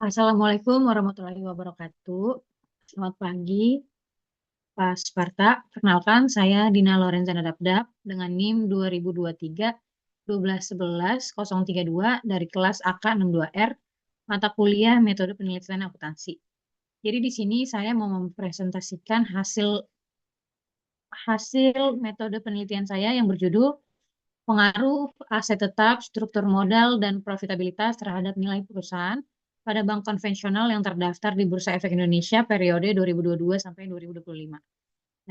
Assalamualaikum warahmatullahi wabarakatuh. Selamat pagi, Pak Sparta. Perkenalkan, saya Dina Lorenzana Dabdab dengan NIM 2023 1211 032 dari kelas AK 62R, mata kuliah Metode Penelitian Akuntansi. Jadi di sini saya mau mempresentasikan hasil hasil metode penelitian saya yang berjudul Pengaruh aset tetap, struktur modal, dan profitabilitas terhadap nilai perusahaan pada bank konvensional yang terdaftar di Bursa Efek Indonesia periode 2022 sampai 2025.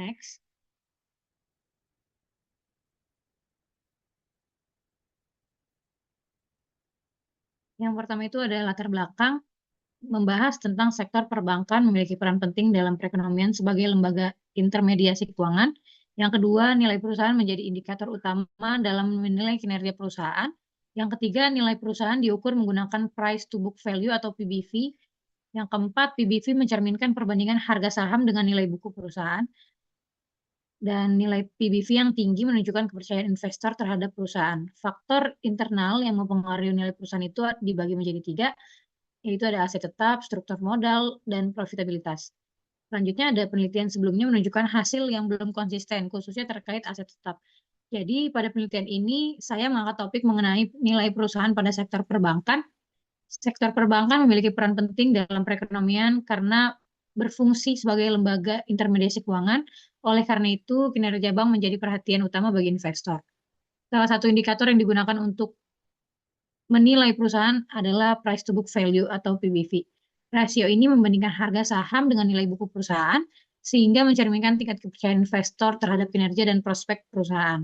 Next. Yang pertama itu adalah latar belakang membahas tentang sektor perbankan memiliki peran penting dalam perekonomian sebagai lembaga intermediasi keuangan. Yang kedua, nilai perusahaan menjadi indikator utama dalam menilai kinerja perusahaan. Yang ketiga, nilai perusahaan diukur menggunakan price to book value atau PBV. Yang keempat, PBV mencerminkan perbandingan harga saham dengan nilai buku perusahaan. Dan nilai PBV yang tinggi menunjukkan kepercayaan investor terhadap perusahaan. Faktor internal yang mempengaruhi nilai perusahaan itu dibagi menjadi tiga, yaitu ada aset tetap, struktur modal, dan profitabilitas. Selanjutnya ada penelitian sebelumnya menunjukkan hasil yang belum konsisten, khususnya terkait aset tetap. Jadi pada penelitian ini saya mengangkat topik mengenai nilai perusahaan pada sektor perbankan. Sektor perbankan memiliki peran penting dalam perekonomian karena berfungsi sebagai lembaga intermediasi keuangan. Oleh karena itu, kinerja bank menjadi perhatian utama bagi investor. Salah satu indikator yang digunakan untuk menilai perusahaan adalah price to book value atau PBV. Rasio ini membandingkan harga saham dengan nilai buku perusahaan sehingga mencerminkan tingkat kepercayaan investor terhadap kinerja dan prospek perusahaan.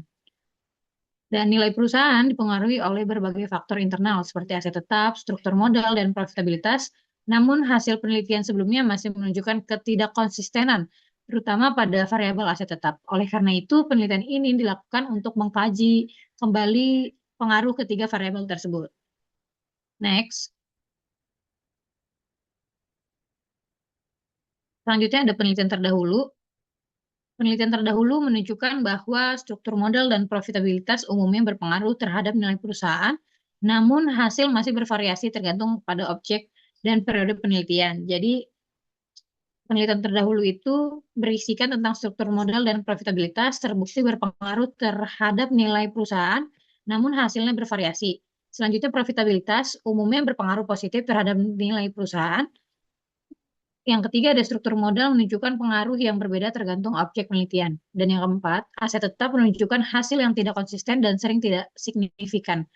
Dan nilai perusahaan dipengaruhi oleh berbagai faktor internal seperti aset tetap, struktur modal, dan profitabilitas. Namun hasil penelitian sebelumnya masih menunjukkan ketidakkonsistenan, terutama pada variabel aset tetap. Oleh karena itu, penelitian ini dilakukan untuk mengkaji kembali pengaruh ketiga variabel tersebut. Next. Selanjutnya ada penelitian terdahulu. Penelitian terdahulu menunjukkan bahwa struktur modal dan profitabilitas umumnya berpengaruh terhadap nilai perusahaan, namun hasil masih bervariasi tergantung pada objek dan periode penelitian. Jadi, penelitian terdahulu itu berisikan tentang struktur modal dan profitabilitas terbukti berpengaruh terhadap nilai perusahaan, namun hasilnya bervariasi. Selanjutnya, profitabilitas umumnya berpengaruh positif terhadap nilai perusahaan. Yang ketiga ada struktur modal menunjukkan pengaruh yang berbeda tergantung objek penelitian. Dan yang keempat, aset tetap menunjukkan hasil yang tidak konsisten dan sering tidak signifikan.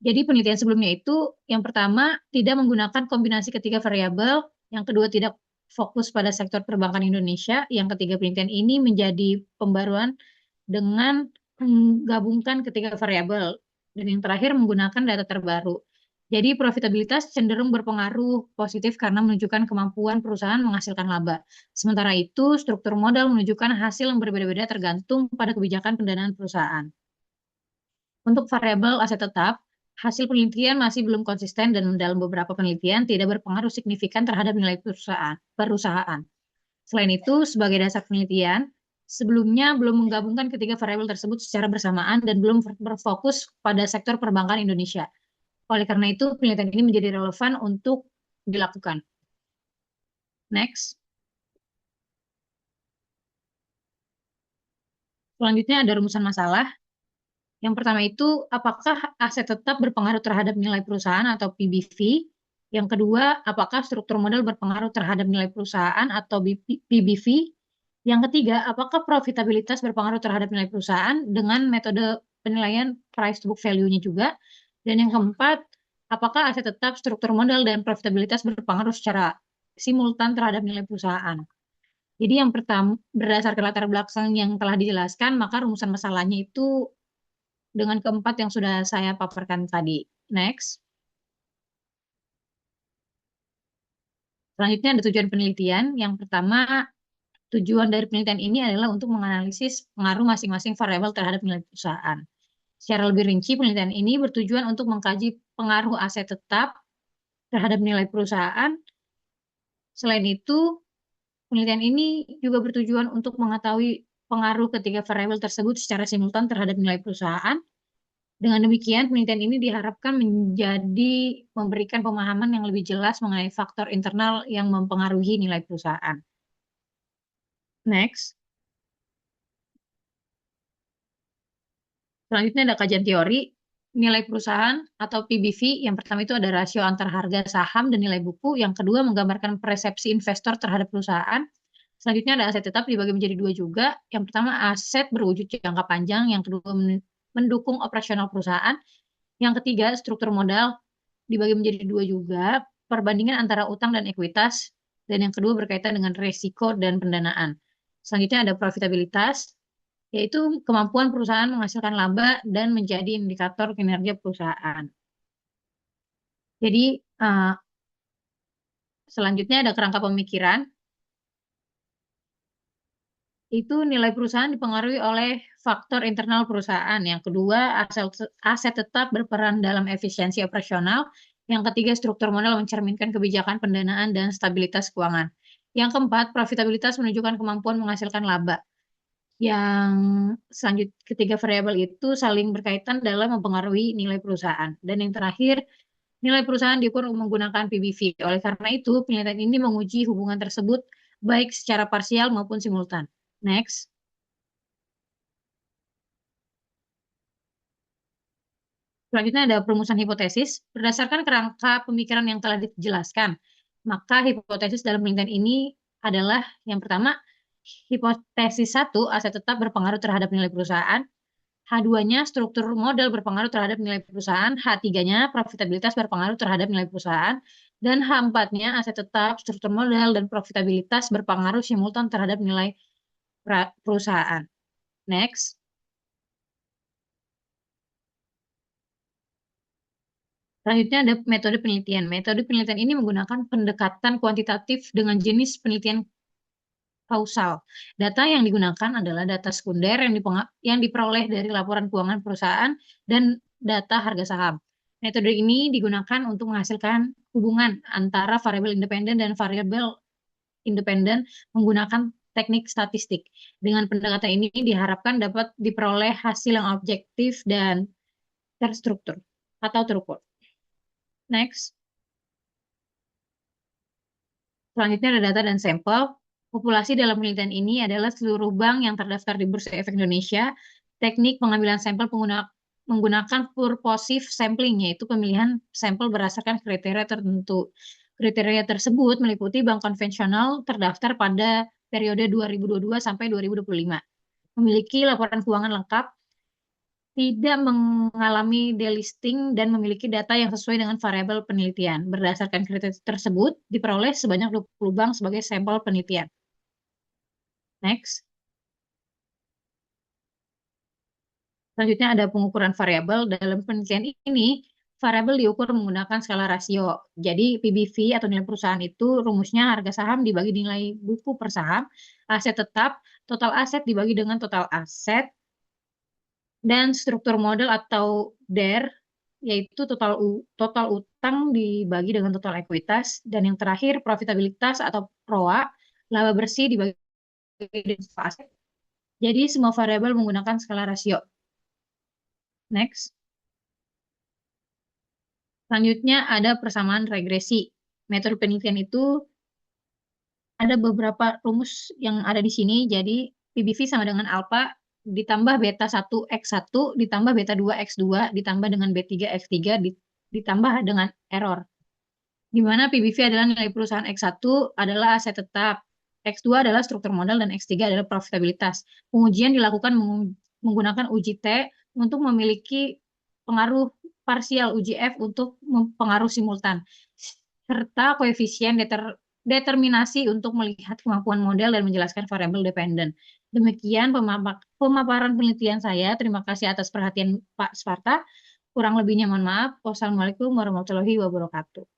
Jadi penelitian sebelumnya itu yang pertama tidak menggunakan kombinasi ketiga variabel, yang kedua tidak fokus pada sektor perbankan Indonesia, yang ketiga penelitian ini menjadi pembaruan dengan menggabungkan ketiga variabel, dan yang terakhir menggunakan data terbaru. Jadi profitabilitas cenderung berpengaruh positif karena menunjukkan kemampuan perusahaan menghasilkan laba. Sementara itu, struktur modal menunjukkan hasil yang berbeda-beda tergantung pada kebijakan pendanaan perusahaan. Untuk variabel aset tetap, hasil penelitian masih belum konsisten dan dalam beberapa penelitian tidak berpengaruh signifikan terhadap nilai perusahaan. Selain itu, sebagai dasar penelitian, sebelumnya belum menggabungkan ketiga variabel tersebut secara bersamaan dan belum berfokus pada sektor perbankan Indonesia. Oleh karena itu, penelitian ini menjadi relevan untuk dilakukan. Next. Selanjutnya ada rumusan masalah. Yang pertama itu, apakah aset tetap berpengaruh terhadap nilai perusahaan atau PBV? Yang kedua, apakah struktur modal berpengaruh terhadap nilai perusahaan atau PBV? Yang ketiga, apakah profitabilitas berpengaruh terhadap nilai perusahaan dengan metode penilaian price to book value-nya juga? Dan yang keempat, apakah aset tetap, struktur modal, dan profitabilitas berpengaruh secara simultan terhadap nilai perusahaan? Jadi yang pertama, berdasarkan latar belakang yang telah dijelaskan, maka rumusan masalahnya itu dengan keempat yang sudah saya paparkan tadi. Next. Selanjutnya ada tujuan penelitian. Yang pertama, tujuan dari penelitian ini adalah untuk menganalisis pengaruh masing-masing variabel terhadap nilai perusahaan. Secara lebih rinci, penelitian ini bertujuan untuk mengkaji pengaruh aset tetap terhadap nilai perusahaan. Selain itu, penelitian ini juga bertujuan untuk mengetahui pengaruh ketiga variabel tersebut secara simultan terhadap nilai perusahaan. Dengan demikian, penelitian ini diharapkan memberikan pemahaman yang lebih jelas mengenai faktor internal yang mempengaruhi nilai perusahaan. Next. Selanjutnya ada kajian teori nilai perusahaan atau PBV. Yang pertama itu ada rasio antar harga saham dan nilai buku. Yang kedua menggambarkan persepsi investor terhadap perusahaan. Selanjutnya ada aset tetap dibagi menjadi dua juga. Yang pertama aset berwujud jangka panjang. Yang kedua mendukung operasional perusahaan. Yang ketiga struktur modal dibagi menjadi dua juga. Perbandingan antara utang dan ekuitas. Dan yang kedua berkaitan dengan resiko dan pendanaan. Selanjutnya ada profitabilitas, yaitu kemampuan perusahaan menghasilkan laba dan menjadi indikator kinerja perusahaan. Jadi, selanjutnya ada kerangka pemikiran. Itu nilai perusahaan dipengaruhi oleh faktor internal perusahaan. Yang kedua, aset tetap berperan dalam efisiensi operasional. Yang ketiga, struktur modal mencerminkan kebijakan pendanaan dan stabilitas keuangan. Yang keempat, profitabilitas menunjukkan kemampuan menghasilkan laba. Yang ketiga variabel itu saling berkaitan dalam mempengaruhi nilai perusahaan. Dan yang terakhir, nilai perusahaan diukur menggunakan PBV. Oleh karena itu, penelitian ini menguji hubungan tersebut baik secara parsial maupun simultan. Next. Selanjutnya ada perumusan hipotesis. Berdasarkan kerangka pemikiran yang telah dijelaskan, maka hipotesis dalam penelitian ini adalah yang pertama, hipotesis 1, aset tetap berpengaruh terhadap nilai perusahaan. H2-nya, struktur modal berpengaruh terhadap nilai perusahaan. H3-nya, profitabilitas berpengaruh terhadap nilai perusahaan. Dan H4-nya, aset tetap, struktur modal, dan profitabilitas berpengaruh simultan terhadap nilai perusahaan. Next. Selanjutnya ada metode penelitian. Metode penelitian ini menggunakan pendekatan kuantitatif dengan jenis penelitian kausal. Data yang digunakan adalah data sekunder yang diperoleh dari laporan keuangan perusahaan dan data harga saham. Metode ini digunakan untuk menghasilkan hubungan antara variabel independen dan variabel independen menggunakan teknik statistik. Dengan pendekatan ini diharapkan dapat diperoleh hasil yang objektif dan terstruktur atau terukur. Next. Selanjutnya ada data dan sampel. Populasi dalam penelitian ini adalah seluruh bank yang terdaftar di Bursa Efek Indonesia. Teknik pengambilan sampel menggunakan purposive sampling, yaitu pemilihan sampel berdasarkan kriteria tertentu. Kriteria tersebut meliputi bank konvensional terdaftar pada periode 2022 sampai 2025. Memiliki laporan keuangan lengkap, tidak mengalami delisting, dan memiliki data yang sesuai dengan variabel penelitian. Berdasarkan kriteria tersebut, diperoleh sebanyak 20 bank sebagai sampel penelitian. Next. Selanjutnya ada pengukuran variabel. Dalam penelitian ini, variabel diukur menggunakan skala rasio. Jadi PBV atau nilai perusahaan itu rumusnya harga saham dibagi nilai buku per saham, aset tetap, total aset dibagi dengan total aset, dan struktur modal atau DER, yaitu total utang dibagi dengan total ekuitas, dan yang terakhir profitabilitas atau ROA, laba bersih dibagi dengan total aset. Jadi semua variabel menggunakan skala rasio. Next. Selanjutnya ada persamaan regresi. Metode penelitian itu ada beberapa rumus yang ada di sini. Jadi PBV sama dengan alfa ditambah beta 1 X1 ditambah beta 2 X2 ditambah dengan B3 X3 ditambah dengan error. Di mana PBV adalah nilai perusahaan X1 adalah aset tetap, X2 adalah struktur modal, dan X3 adalah profitabilitas. Pengujian dilakukan menggunakan uji T untuk memiliki pengaruh parsial, uji F untuk pengaruh simultan, serta koefisien determinasi untuk melihat kemampuan model dan menjelaskan variabel dependen. Demikian pemaparan penelitian saya. Terima kasih atas perhatian Pak Sparta. Kurang lebihnya mohon maaf. Wassalamualaikum warahmatullahi wabarakatuh.